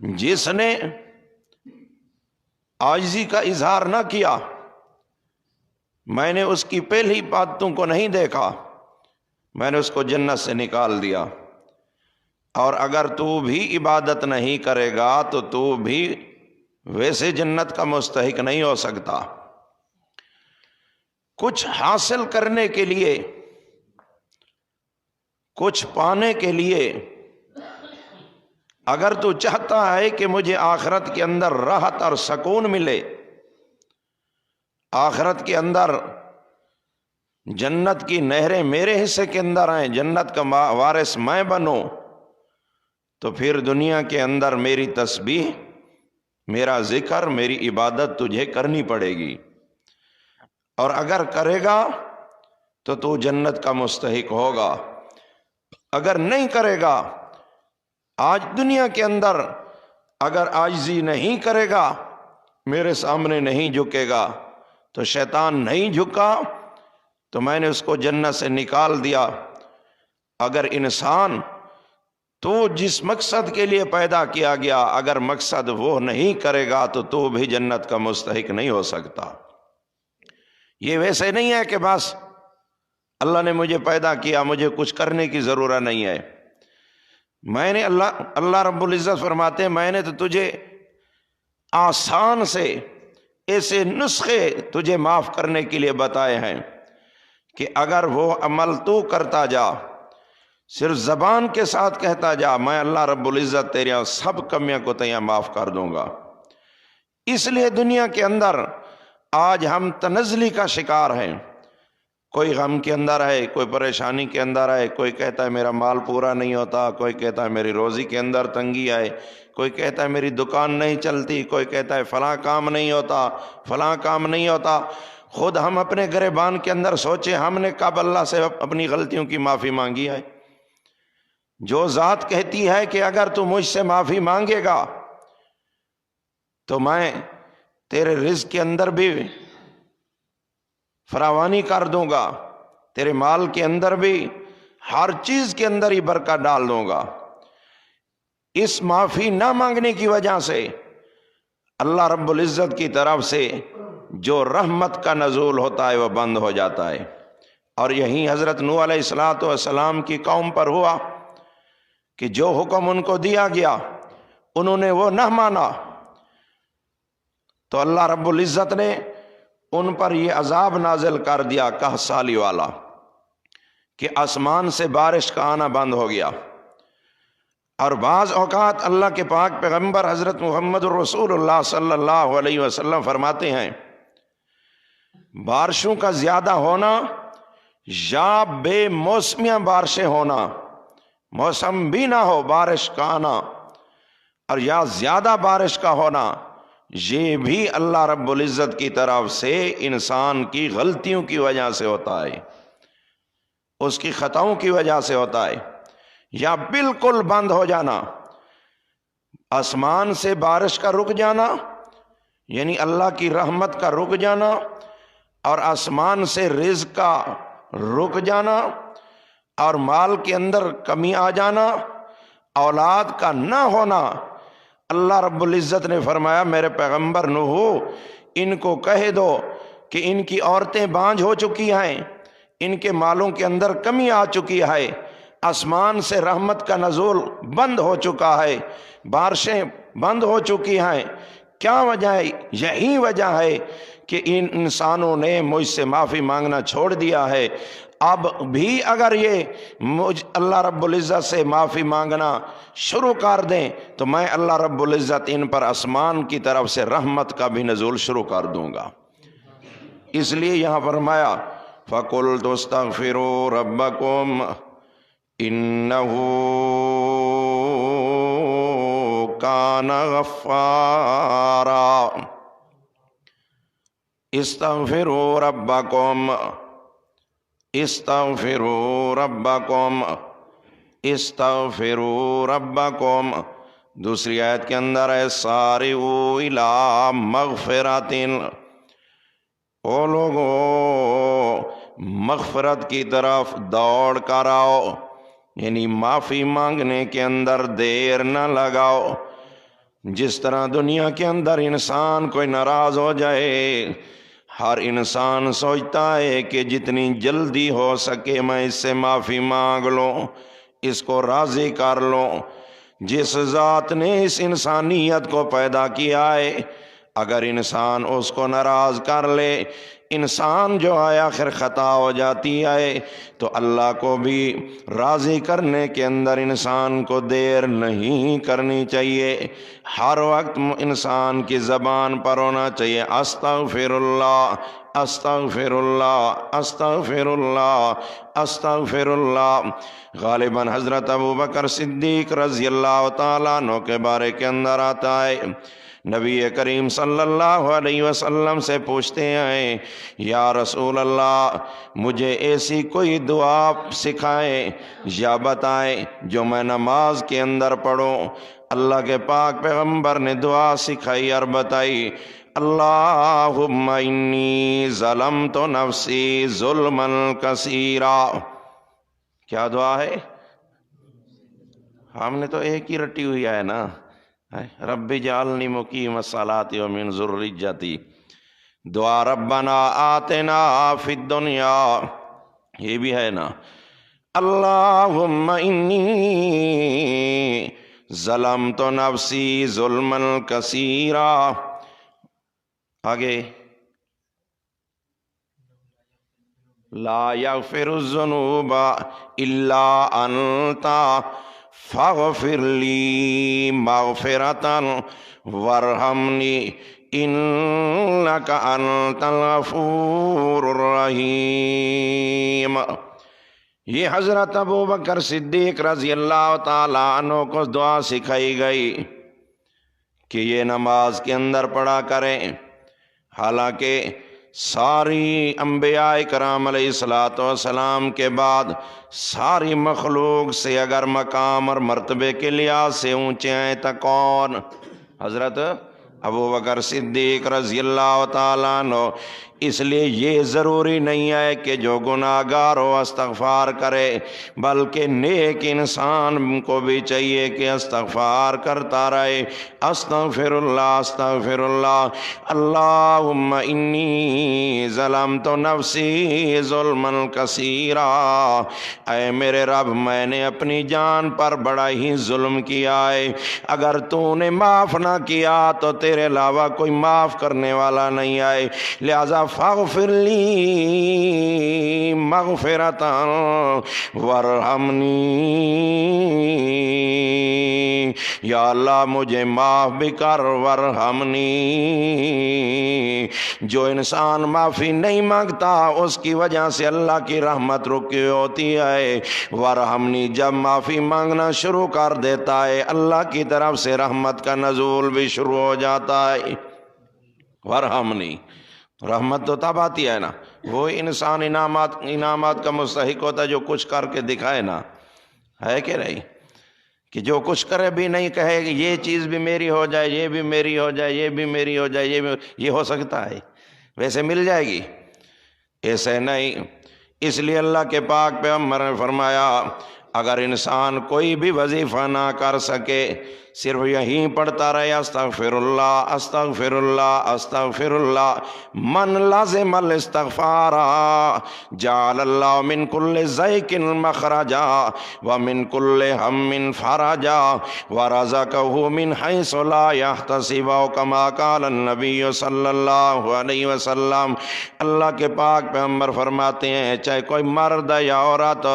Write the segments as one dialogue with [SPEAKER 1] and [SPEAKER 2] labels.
[SPEAKER 1] جس نے عاجزی کا اظہار نہ کیا، میں نے اس کی پہلی باتوں کو نہیں دیکھا، میں نے اس کو جنت سے نکال دیا۔ اور اگر تو بھی عبادت نہیں کرے گا تو تو بھی ویسے جنت کا مستحق نہیں ہو سکتا۔ کچھ حاصل کرنے کے لیے، کچھ پانے کے لیے، اگر تو چاہتا ہے کہ مجھے آخرت کے اندر راحت اور سکون ملے، آخرت کے اندر جنت کی نہریں میرے حصے کے اندر آئیں، جنت کا وارث میں بنوں، تو پھر دنیا کے اندر میری تسبیح، میرا ذکر، میری عبادت تجھے کرنی پڑے گی۔ اور اگر کرے گا تو تو جنت کا مستحق ہوگا، اگر نہیں کرے گا، آج دنیا کے اندر اگر عاجزی نہیں کرے گا، میرے سامنے نہیں جھکے گا، تو شیطان نہیں جھکا تو میں نے اس کو جنت سے نکال دیا۔ اگر انسان تو جس مقصد کے لیے پیدا کیا گیا، اگر مقصد وہ نہیں کرے گا تو تو بھی جنت کا مستحق نہیں ہو سکتا۔ یہ ویسے نہیں ہے کہ بس اللہ نے مجھے پیدا کیا، مجھے کچھ کرنے کی ضرورت نہیں ہے۔ میں نے اللہ رب العزت فرماتے ہیں میں نے تو تجھے آسان سے ایسے نسخے تجھے معاف کرنے کے لیے بتائے ہیں کہ اگر وہ عمل تو کرتا جا، صرف زبان کے ساتھ کہتا جا، میں اللہ رب العزت تیرے سب کمیاں کو تیاں معاف کر دوں گا۔ اس لیے دنیا کے اندر آج ہم تنزلی کا شکار ہیں۔ کوئی غم کے اندر ہے، کوئی پریشانی کے اندر ہے، کوئی کہتا ہے میرا مال پورا نہیں ہوتا، کوئی کہتا ہے میری روزی کے اندر تنگی ہے، کوئی کہتا ہے میری دکان نہیں چلتی، کوئی کہتا ہے فلاں کام نہیں ہوتا، فلاں کام نہیں ہوتا۔ خود ہم اپنے گریبان کے اندر سوچے، ہم نے کب اللہ سے اپنی غلطیوں کی معافی مانگی ہے؟ جو ذات کہتی ہے کہ اگر تو مجھ سے معافی مانگے گا تو میں تیرے رزق کے اندر بھی فراوانی کر دوں گا، تیرے مال کے اندر بھی، ہر چیز کے اندر ہی برکت ڈال دوں گا۔ اس معافی نہ مانگنے کی وجہ سے اللہ رب العزت کی طرف سے جو رحمت کا نزول ہوتا ہے وہ بند ہو جاتا ہے۔ اور یہی حضرت نوح علیہ السلام کی قوم پر ہوا کہ جو حکم ان کو دیا گیا انہوں نے وہ نہ مانا، تو اللہ رب العزت نے ان پر یہ عذاب نازل کر دیا 10 سالی والا، کہ آسمان سے بارش کا آنا بند ہو گیا۔ اور بعض اوقات اللہ کے پاک پیغمبر حضرت محمد الرسول اللہ صلی اللہ علیہ وسلم فرماتے ہیں بارشوں کا زیادہ ہونا یا بے موسمیاں بارشیں ہونا، موسم بھی نہ ہو بارش کا آنا، اور یا زیادہ بارش کا ہونا، یہ بھی اللہ رب العزت کی طرف سے انسان کی غلطیوں کی وجہ سے ہوتا ہے، اس کی خطاؤں کی وجہ سے ہوتا ہے۔ یا بالکل بند ہو جانا، آسمان سے بارش کا رک جانا، یعنی اللہ کی رحمت کا رک جانا، اور آسمان سے رزق کا رک جانا، اور مال کے اندر کمی آ جانا، اولاد کا نہ ہونا۔ اللہ رب العزت نے فرمایا میرے پیغمبر نوح ان کو کہہ دو کہ ان کی عورتیں بانجھ ہو چکی ہیں، ان کے مالوں کے اندر کمی آ چکی ہے، آسمان سے رحمت کا نزول بند ہو چکا ہے، بارشیں بند ہو چکی ہیں۔ کیا وجہ ہے؟ یہی وجہ ہے کہ ان انسانوں نے مجھ سے معافی مانگنا چھوڑ دیا ہے۔ اب بھی اگر یہ اللہ رب العزت سے معافی مانگنا شروع کر دیں تو میں اللہ رب العزت ان پر آسمان کی طرف سے رحمت کا بھی نزول شروع کر دوں گا۔ اس لیے یہاں فرمایا فَقُلْتُ اسْتَغْفِرُوا رَبَّكُمْ إِنَّهُ كَانَ غَفَّارًا۔ استغفروا ربکم، استغفروا ربکم، استغفروا ربکم۔ دوسری آیت کے اندر ہے سارعوا الی مغفرۃ، او لوگو مغفرت کی طرف دوڑ کر آؤ، یعنی معافی مانگنے کے اندر دیر نہ لگاؤ۔ جس طرح دنیا کے اندر انسان کوئی ناراض ہو جائے، ہر انسان سوچتا ہے کہ جتنی جلدی ہو سکے میں اس سے معافی مانگ لوں، اس کو راضی کر لوں۔ جس ذات نے اس انسانیت کو پیدا کیا ہے، اگر انسان اس کو ناراض کر لے، انسان جو ہے آخر خطا ہو جاتی ہے، تو اللہ کو بھی راضی کرنے کے اندر انسان کو دیر نہیں کرنی چاہیے۔ ہر وقت انسان کی زبان پر ہونا چاہیے استغفر اللہ، استغفر اللہ، استغفر اللہ، استغفر اللہ۔ غالباً حضرت ابوبکر صدیق رضی اللہ تعالیٰ عنہ کے بارے کے اندر آتا ہے، نبی کریم صلی اللہ علیہ وسلم سے پوچھتے ہیں، یا رسول اللہ مجھے ایسی کوئی دعا سکھائیں یا بتائیں جو میں نماز کے اندر پڑھوں۔ اللہ کے پاک پیغمبر نے دعا سکھائی اور بتائی، اللہم انی ظلمت نفسی ظلما کثیرا۔ کیا دعا ہے؟ ہم نے تو ایک ہی رٹی ہوئی ہے نا، رب اجعلنی مقیم الصلاۃ ومن ذریتی۔ دعا ربنا آتنا فی الدنیا، یہ بھی ہے نا، اللہم انی ظلمت نفسی ظلما کثیرا۔ آگے لا یغفر الذنوب الا انت فاغفر لی مغفرۃ وارحمنی انک انت الغفور الرحیم۔ یہ حضرت ابوبکر صدیق رضی اللہ تعالیٰ عنہ کو دعا سکھائی گئی کہ یہ نماز کے اندر پڑھا کریں۔ حالانکہ ساری انبیاء کرام علیہ الصلوۃ والسلام کے بعد ساری مخلوق سے اگر مقام اور مرتبے کے لحاظ سے اونچے ہیں تو کون؟ حضرت ابوبکر صدیق رضی اللہ تعالیٰ عنہ۔ اس لیے یہ ضروری نہیں ہے کہ جو گناہ گار ہو استغفار کرے، بلکہ نیک انسان کو بھی چاہیے کہ استغفار کرتا رہے، استغفر اللہ، استغفر اللہ، اللہم انی ظلمت نفسی ظلما کثیرا۔ اے میرے رب، میں نے اپنی جان پر بڑا ہی ظلم کیا ہے، اگر تو نے معاف نہ کیا تو تیرے علاوہ کوئی معاف کرنے والا نہیں آئے، لہذا فاغفر لی مغفرۃ وارحمنی۔ یا اللہ مجھے معاف بھی کر، وارحمنی۔ جو انسان معافی نہیں مانگتا اس کی وجہ سے اللہ کی رحمت رکی ہوتی ہے، وارحمنی جب معافی مانگنا شروع کر دیتا ہے اللہ کی طرف سے رحمت کا نزول بھی شروع ہو جاتا ہے۔ وارحمنی، رحمت تو تب آتی ہے نا، وہ انسان انعامات کا مستحق ہوتا ہے جو کچھ کر کے دکھائے نا، ہے کہ نہیں؟ کہ جو کچھ کرے بھی نہیں کہے کہ یہ چیز بھی میری ہو جائے، یہ بھی میری ہو جائے، یہ بھی میری ہو جائے، یہ ہو سکتا ہے؟ ویسے مل جائے گی؟ ایسے نہیں۔ اس لیے اللہ کے پاک پیغمبر نے فرمایا اگر انسان کوئی بھی وظیفہ نہ کر سکے، صرف یہیں پڑھتا رہے استغفر اللہ، استغفر اللہ، استغفر اللہ، من لازم الاستغفار جعل اللہ من کل ضیق مخرجا ومن کل ہم فرجا ورزقہ من حیث لا یحتسب کما قال النبی صلی اللہ علیہ وسلم۔ اللہ کے پاک پیغمبر فرماتے ہیں چاہے کوئی مرد یا عورت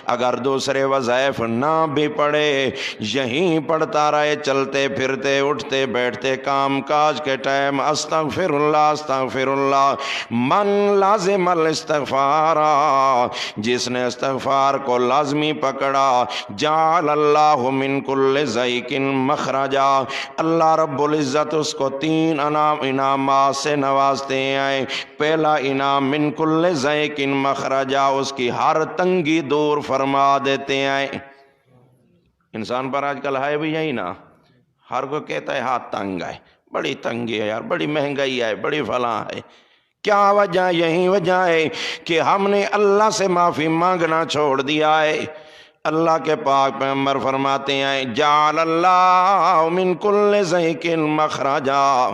[SPEAKER 1] اگر دوسرے وظائف نہ بھی پڑھے، یہیں پڑھتا رہے، چلتے پھرتے اٹھتے بیٹھتے کام کاج کے ٹائم استغفر اللہ، استغفر اللہ، من لازم الاستغفار، جس نے استغفار کو لازمی پکڑا، جعل اللہ من کل ضیق مخرجا، اللہ رب العزت اس کو 3 انعامات سے نوازتے ہیں۔ پہلا انعام من کل ضیق مخرجا، اس کی ہر تنگی دور فرما دیتے ہیں۔ انسان پر آج کل ہے بھی یہی نا، ہر کو کہتا ہے ہاتھ تنگ ہے، بڑی تنگی ہے یار، بڑی مہنگائی ہے، بڑی فلاں ہے۔ کیا وجہ؟ یہی وجہ ہے کہ ہم نے اللہ سے معافی مانگنا چھوڑ دیا ہے۔ اللہ کے پاک پیغمبر فرماتے ہیں جعل اللہ من کل ضیق مخرجا،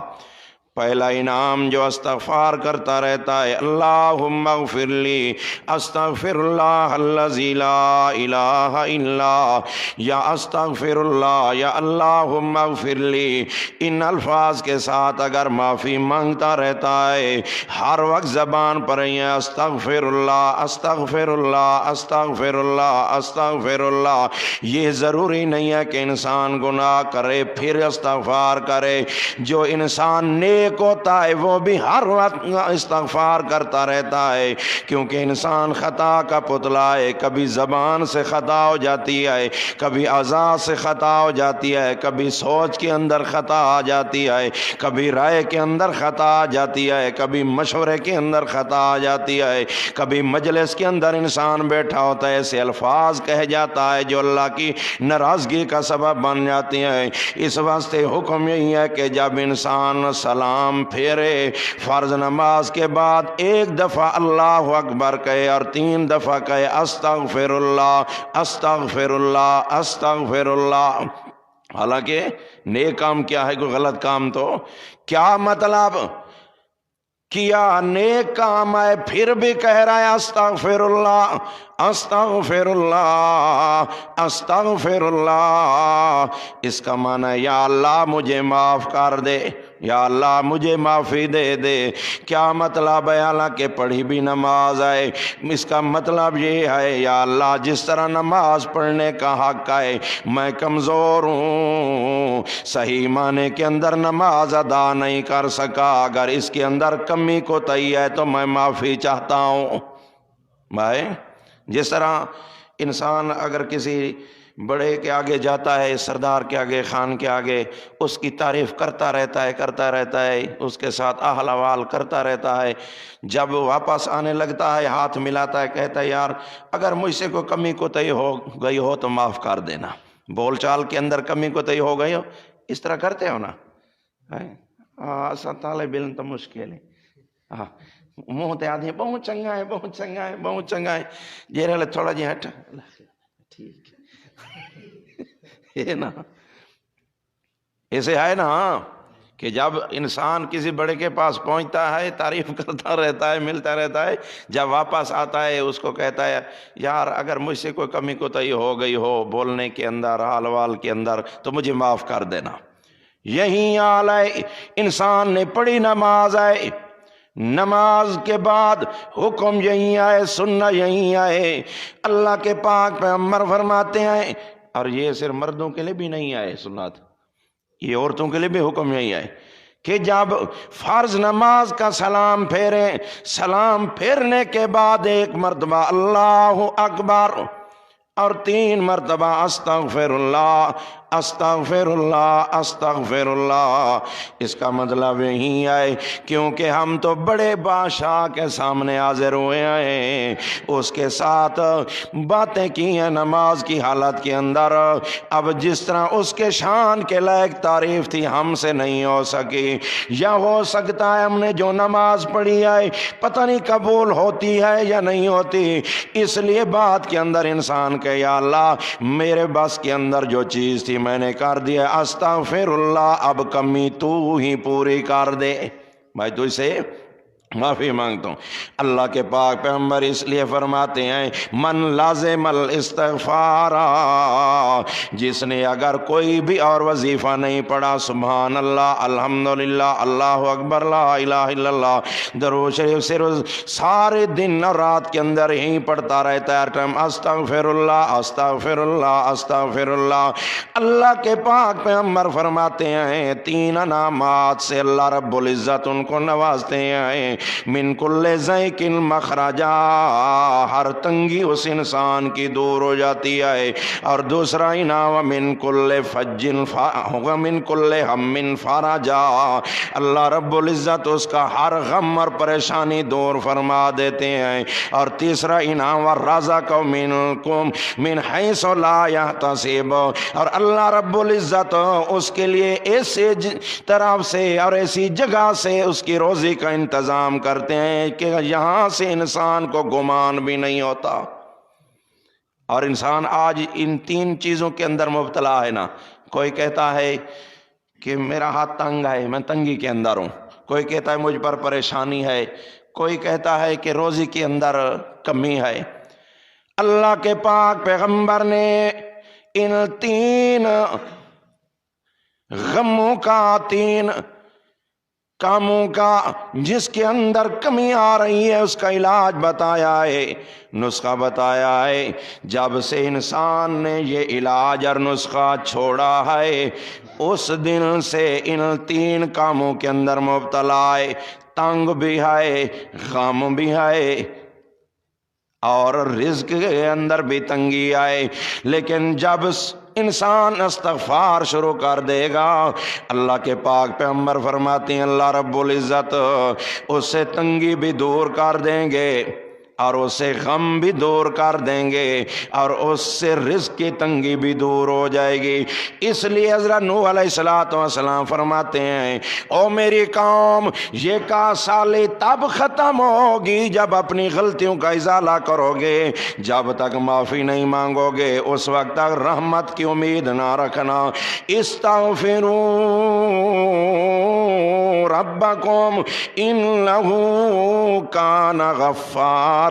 [SPEAKER 1] پہلا انعام جو استغفار کرتا رہتا ہے اللہم اغفر لی استغفر اللہ الذی لا الہ الا، یا استغفر اللہ یا اللہم اغفر لی، ان الفاظ کے ساتھ اگر معافی مانگتا رہتا ہے ہر وقت زبان پر یہ استغفر اللہ استغفر اللہ استغفر اللہ استغفر اللہ، یہ ضروری نہیں ہے کہ انسان گناہ کرے پھر استغفار کرے، جو انسان نیک ہوتا ہے وہ بھی ہر وقت استغفار کرتا رہتا ہے، کیونکہ انسان خطا کا پتلا ہے، کبھی زبان سے خطا ہو جاتی ہے، کبھی اعضاء سے خطا ہو جاتی ہے، کبھی سوچ کے اندر خطا آ جاتی ہے، کبھی رائے کے اندر خطا آ جاتی ہے، کبھی مشورے کے اندر خطا آ جاتی ہے، کبھی مجلس کے اندر انسان بیٹھا ہوتا ہے ایسے الفاظ کہہ جاتا ہے جو اللہ کی ناراضگی کا سبب بن جاتے ہیں۔ اس واسطے حکم یہی ہے کہ جب انسان سلام پھیرے فرض نماز کے بعد ایک دفعہ اللہ اکبر کہے اور 3 دفعہ کہے استغفر اللہ استغفر اللہ استغفر اللہ۔ حالانکہ نیک کام کیا ہے، کوئی غلط کام تو کیا مطلب کیا نیک کام ہے پھر بھی کہہ رہا ہے استغفر اللہ استغفر اللہ استغفر اللہ، اس کا معنی ہے یا اللہ مجھے معاف کر دے، یا اللہ مجھے معافی دے دے۔ کیا مطلب ہے؟ حالانکہ پڑھی بھی نماز ہے، اس کا مطلب یہ ہے یا اللہ جس طرح نماز پڑھنے کا حق ہے میں کمزور ہوں، صحیح معنی کے اندر نماز ادا نہیں کر سکا، اگر اس کے اندر کمی کوتاہی ہے تو میں معافی چاہتا ہوں۔ بھائی جس طرح انسان اگر کسی بڑے کے آگے جاتا ہے، سردار کے آگے، خان کے آگے، اس کی تعریف کرتا رہتا ہے، اس کے ساتھ احوال احوال کرتا رہتا ہے، جب واپس آنے لگتا ہے ہاتھ ملاتا ہے، کہتا ہے یار اگر مجھ سے کوئی کمی کوتاہی ہو گئی ہو تو معاف کر دینا، بول چال کے اندر کمی کوتاہی ہو گئی ہو، اس طرح کرتے ہو نا؟ ایسا طالب علم تو مشکل ہے، منہ تے آدھی بہت چنگا ہے بہت چنگا ہے بہت چنگا ہے، جیرے تھوڑا جی ہٹ ٹھیک ہے نا، ایسے ہے نا کہ جب انسان کسی بڑے کے پاس پہنچتا ہے تعریف کرتا رہتا ہے، ملتا رہتا ہے، جب واپس آتا ہے اس کو کہتا ہے یار اگر مجھ سے کوئی کمی کوتاہی ہو گئی ہو بولنے کے اندر حال وال کے اندر تو مجھے معاف کر دینا۔ یہی حال ہے انسان نے پڑھی نماز ہے، نماز کے بعد حکم یہی آئے، سننا یہی آئے، اللہ کے پاک پیغمبر فرماتے ہیں، اور یہ صرف مردوں کے لیے بھی نہیں آئے سنت، یہ عورتوں کے لیے بھی حکم یہی آئے کہ جب فرض نماز کا سلام پھیرے، سلام پھیرنے کے بعد ایک مرتبہ اللہ اکبر اور 3 مرتبہ استغفر اللہ استغفر اللہ استغفر اللہ۔ اس کا مطلب یہی ہے کیونکہ ہم تو بڑے بادشاہ کے سامنے حاضر ہوئے ہیں، اس کے ساتھ باتیں کی ہیں نماز کی حالت کے اندر، اب جس طرح اس کے شان کے لائق تعریف تھی ہم سے نہیں ہو سکی، یا ہو سکتا ہے ہم نے جو نماز پڑھی ہے پتہ نہیں قبول ہوتی ہے یا نہیں ہوتی، اس لیے بات کے اندر انسان کہ یا اللہ میرے بس کے اندر جو چیز تھی میں نے کر دیا، استغفر اللہ اب کمی تو ہی پوری کر دے، میں تجھ سے معافی مانگتا ہوں۔ اللہ کے پاک پیغمبر اس لیے فرماتے ہیں من لازم الاستغفار، جس نے اگر کوئی بھی اور وظیفہ نہیں پڑھا، سبحان اللہ الحمدللہ اللہ اکبر لا الہ الا اللہ، درود شریف صرف سارے دن اور رات کے اندر ہی پڑھتا رہتا ہے، ہر ٹائم استغفر اللہ استغفر اللہ استغفر اللہ، اللہ کے پاک پیغمبر فرماتے ہیں 3 انعامات سے اللہ رب العزت ان کو نوازتے ہیں، من کل ضیق مخرجا، ہر تنگی اس انسان کی دور ہو جاتی ہے، اور دوسرا انعام من کل فج ہوگا من کل ہم فرجا، اللہ رب العزت اس کا ہر غم اور پریشانی دور فرما دیتے ہیں، اور تیسرا انعام ورزق منکم من حیث لا یحتسب، اور اللہ رب العزت اس کے لیے ایسے طرف سے اور ایسی جگہ سے اس کی روزی کا انتظام کرتے ہیں کہ یہاں سے انسان کو گمان بھی نہیں ہوتا۔ اور انسان آج ان تین چیزوں کے اندر مبتلا ہے نا. کوئی کہتا ہے کہ میرا ہاتھ تنگ ہے، میں تنگی کے اندر ہوں. کوئی کہتا ہے مجھ پر پریشانی ہے. کوئی کہتا ہے کہ روزی کے اندر کمی ہے. اللہ کے پاک پیغمبر نے ان تین غموں کا، تین کاموں کا جس کے اندر کمی آ رہی ہے اس کا علاج بتایا ہے، نسخہ بتایا ہے. جب سے انسان نے یہ علاج اور نسخہ چھوڑا ہے اس دن سے ان تین کاموں کے اندر مبتلا ہے. تنگ بھی ہے، غم بھی ہے، اور رزق کے اندر بھی تنگی آئے. لیکن جب انسان استغفار شروع کر دے گا، اللہ کے پاک پیغمبر فرماتے ہیں اللہ رب العزت اس سے تنگی بھی دور کر دیں گے اور اس سے غم بھی دور کر دیں گے اور اس سے رزق کی تنگی بھی دور ہو جائے گی. اس لیے حضرت نوح علیہ السلام فرماتے ہیں او میری قوم، یہ کاسالی تب ختم ہوگی جب اپنی غلطیوں کا ازالہ کرو گے. جب تک معافی نہیں مانگو گے اس وقت تک رحمت کی امید نہ رکھنا. استغفروا ربکم انہ کان غفارا.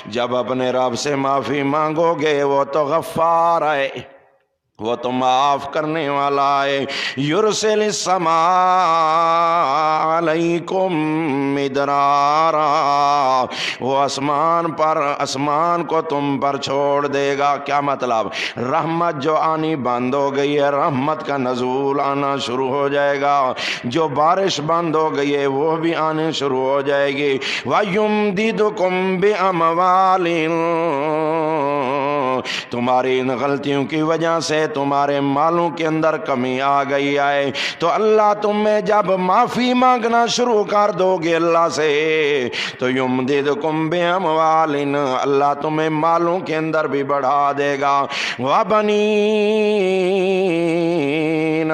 [SPEAKER 1] جب اپنے رب سے معافی مانگو گے وہ تو غفار ہے، وہ تو معاف کرنے والا ہے. یرسل السماء علیکم مدرارا، وہ آسمان کو تم پر چھوڑ دے گا. کیا مطلب؟ رحمت جو آنی بند ہو گئی ہے رحمت کا نزول آنا شروع ہو جائے گا. جو بارش بند ہو گئی ہے وہ بھی آنے شروع ہو جائے گی. وَيُمْدِدُكُمْ بِأَمْوَالٍ، تمہاری ان غلطیوں کی وجہ سے تمہارے مالوں کے اندر کمی آ گئی ہے تو اللہ تمہیں جب معافی مانگنا شروع کر دو گے اللہ سے تو یمددکم باموال، اللہ تمہیں مالوں کے اندر بھی بڑھا دے گا. وبنین،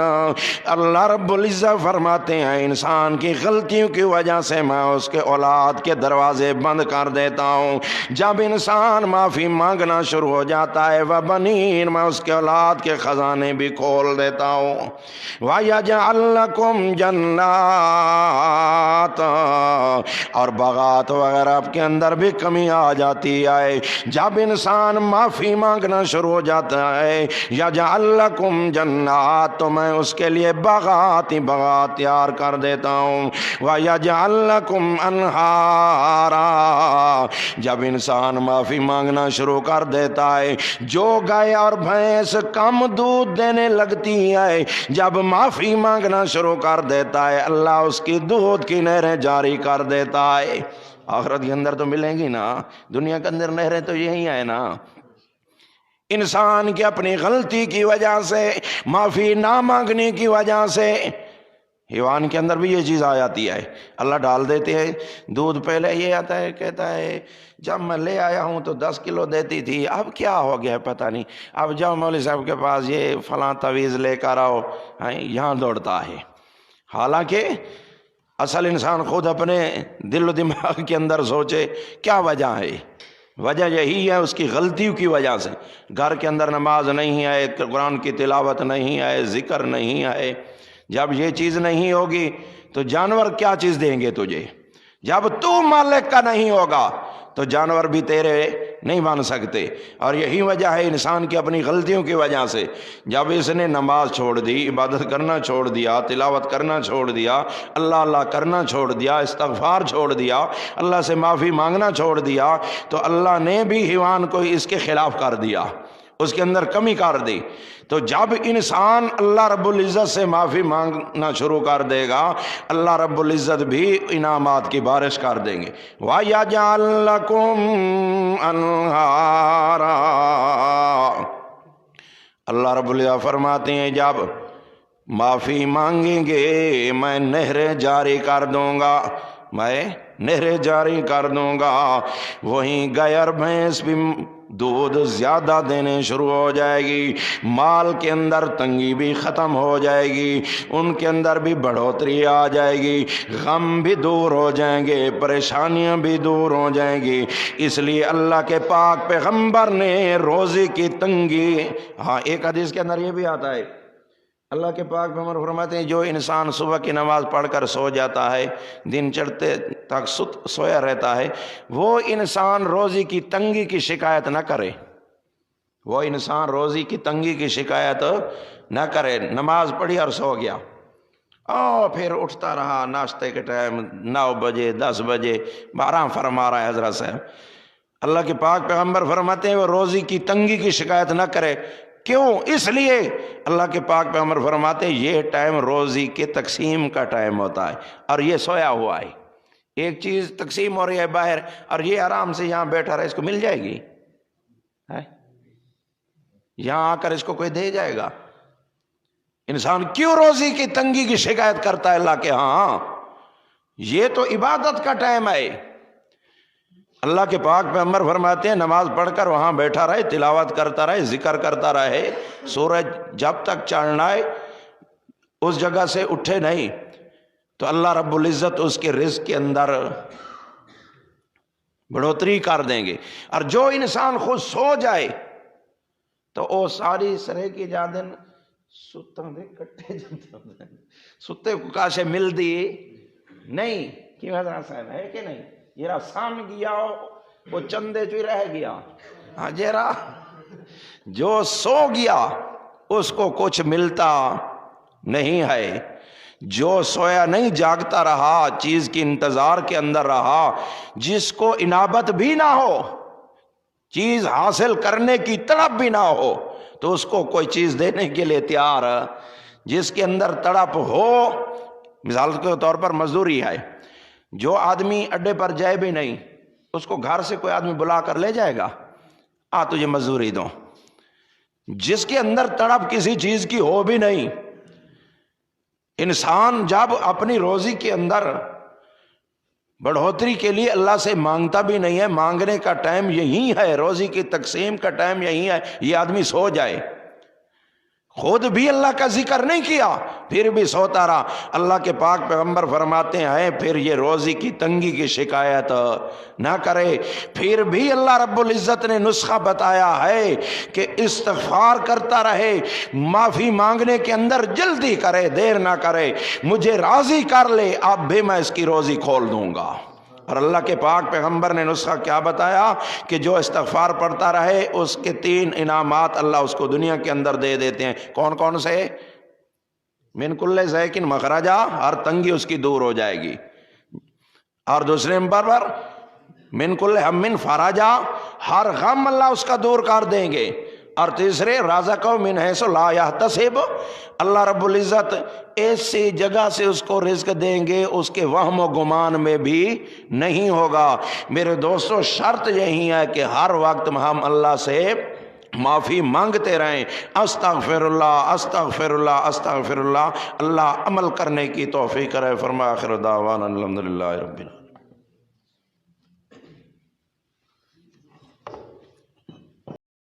[SPEAKER 1] اللہ رب العزت فرماتے ہیں انسان کی غلطیوں کی وجہ سے میں اس کے اولاد کے دروازے بند کر دیتا ہوں. جب انسان معافی مانگنا شروع ہو جاتا ہے وبنین، میں اس کے اولاد کے خزانے بھی کھول دیتا ہوں. وَيَجْعَلْ لَكُمْ جَنَّاتٍ، اور باغات وغیرہ کے اندر بھی کمی آ جاتی ہے. جب انسان معافی مانگنا شروع ہو جاتا ہے یجعل لکم جنات، تو میں اس کے لیے باغات ہی باغات تیار کر دیتا ہوں. وَيَجْعَلْ لَكُمْ أَنْهَارًا، جب انسان معافی مانگنا شروع کر دیتا ہے جو گائے اور بھینس کم دودھ دینے لگتی ہے جب معافی مانگنا شروع کر دیتا ہے اللہ اس کی دودھ کی نہریں جاری کر دیتا ہے. آخرت کے اندر تو ملیں گی نا، دنیا کے اندر نہریں تو یہی ہیں نا. انسان کی اپنی غلطی کی وجہ سے، معافی نہ مانگنے کی وجہ سے حیوان کے اندر بھی یہ چیز آ جاتی ہے. اللہ ڈال دیتے ہیں دودھ. پہلے یہ آتا ہے کہتا ہے جب میں لے آیا ہوں تو 10 کلو دیتی تھی، اب کیا ہو گیا پتہ نہیں، اب جاؤ مولوی صاحب کے پاس یہ فلاں تعویذ لے کر آؤ، یہاں دوڑتا ہے. حالانکہ اصل انسان خود اپنے دل و دماغ کے اندر سوچے کیا وجہ ہے. وجہ یہی ہے اس کی غلطیوں کی وجہ سے. گھر کے اندر نماز نہیں ہے، قرآن کی تلاوت نہیں ہے، ذکر نہیں ہے. جب یہ چیز نہیں ہوگی تو جانور کیا چیز دیں گے تجھے؟ جب تو مالک کا نہیں ہوگا تو جانور بھی تیرے نہیں بن سکتے. اور یہی وجہ ہے انسان کی اپنی غلطیوں کی وجہ سے جب اس نے نماز چھوڑ دی، عبادت کرنا چھوڑ دیا، تلاوت کرنا چھوڑ دیا، اللہ اللہ کرنا چھوڑ دیا، استغفار چھوڑ دیا، اللہ سے معافی مانگنا چھوڑ دیا، تو اللہ نے بھی حیوان کو اس کے خلاف کر دیا، اس کے اندر کمی کر دی. تو جب انسان اللہ رب العزت سے معافی مانگنا شروع کر دے گا اللہ رب العزت بھی انعامات کی بارش کر دیں گے. وَيَجْعَلْ لَكُمْ أَنْهَارًا، اللہ رب العزت فرماتے ہیں جب معافی مانگیں گے میں نہریں جاری کر دوں گا، میں نہریں جاری کر دوں گا. وہیں گائے اور بھینس بھی دودھ زیادہ دینے شروع ہو جائے گی، مال کے اندر تنگی بھی ختم ہو جائے گی، ان کے اندر بھی بڑھوتری آ جائے گی، غم بھی دور ہو جائیں گے، پریشانیاں بھی دور ہو جائیں گی۔ اس لیے اللہ کے پاک پیغمبر نے روزی کی تنگی، ہاں ایک حدیث کے اندر یہ بھی آتا ہے، اللہ کے پاک پیغمبر فرماتے ہیں جو انسان صبح کی نماز پڑھ کر سو جاتا ہے، دن چڑھتے تک سویا رہتا ہے، وہ انسان روزی کی تنگی کی شکایت نہ کرے، وہ انسان روزی کی تنگی کی شکایت نہ کرے۔ نماز پڑھی اور سو گیا، اور پھر اٹھتا رہا ناشتے کے ٹائم 9 بجے 10 بجے آرام فرما رہا ہے حضرت صاحب۔ اللہ کے پاک پیغمبر فرماتے ہیں وہ روزی کی تنگی کی شکایت نہ کرے۔ کیوں؟ اس لیے اللہ کے پاک پیغمبر فرماتے ہیں یہ ٹائم روزی کے تقسیم کا ٹائم ہوتا ہے، اور یہ سویا ہوا ہے، ایک چیز تقسیم ہو رہی ہے باہر، اور یہ آرام سے یہاں بیٹھا رہا ہے، اس کو مل جائے گی؟ یہاں آ کر اس کو کوئی دے جائے گا؟ انسان کیوں روزی کی تنگی کی شکایت کرتا ہے اللہ کے ہاں؟ یہ تو عبادت کا ٹائم ہے۔ اللہ کے پاک پیغمبر فرماتے ہیں نماز پڑھ کر وہاں بیٹھا رہے، تلاوت کرتا رہے، ذکر کرتا رہے، سورج جب تک چڑھنا ہے اس جگہ سے اٹھے نہیں تو اللہ رب العزت اس کے رزق کے اندر بڑھوتری کر دیں گے۔ اور جو انسان خود سو جائے تو وہ ساری سرے کی جادن ستاں دے کٹے جاتے، ستے کو کاشے مل دی نہیں، کیوں حضرت صاحب ہے کہ نہیں؟ جیرا سان گیا وہ چندے چوئی رہ گیا، ہاں جیرا جو سو گیا اس کو کچھ ملتا نہیں ہے، جو سویا نہیں جاگتا رہا، چیز کی انتظار کے اندر رہا، جس کو انابت بھی نہ ہو، چیز حاصل کرنے کی تڑپ بھی نہ ہو، تو اس کو کوئی چیز دینے کے لیے تیار، جس کے اندر تڑپ ہو، مثال کے طور پر مزدوری ہے، جو آدمی اڈے پر جائے بھی نہیں اس کو گھر سے کوئی آدمی بلا کر لے جائے گا، آ تجھے مزدوری دو۔ جس کے اندر تڑپ کسی چیز کی ہو بھی نہیں، انسان جب اپنی روزی کے اندر بڑھوتری کے لیے اللہ سے مانگتا بھی نہیں ہے، مانگنے کا ٹائم یہی ہے، روزی کی تقسیم کا ٹائم یہی ہے، یہ آدمی سو جائے، خود بھی اللہ کا ذکر نہیں کیا پھر بھی سوتا رہا، اللہ کے پاک پیغمبر فرماتے ہیں پھر یہ روزی کی تنگی کی شکایت نہ کرے۔ پھر بھی اللہ رب العزت نے نسخہ بتایا ہے کہ استغفار کرتا رہے، معافی مانگنے کے اندر جلدی کرے، دیر نہ کرے، مجھے راضی کر لے اب بھی میں اس کی روزی کھول دوں گا۔ اور اللہ کے پاک پیغمبر نے نسخہ کیا بتایا کہ جو استغفار پڑھتا رہے اس کے 3 انعامات اللہ اس کو دنیا کے اندر دے دیتے ہیں۔ کون کون سے؟ من کل ضیق مخرجا، ہر تنگی اس کی دور ہو جائے گی، اور دوسرے نمبر پر من کل ہم فرجا، ہر غم اللہ اس کا دور کر دیں گے، اور تیسرے رازقہ من حیث لا یحتسب، اللہ رب العزت ایسی جگہ سے اس کو رزق دیں گے اس کے وہم و گمان میں بھی نہیں ہوگا۔ میرے دوستو شرط یہی ہے کہ ہر وقت ہم اللہ سے معافی مانگتے رہیں، استغفر اللہ استغفر اللہ استغفر اللہ، اللہ عمل کرنے کی توفیق کرے۔ فرمایا آخر دعوانا الحمدللہ رب العالمین۔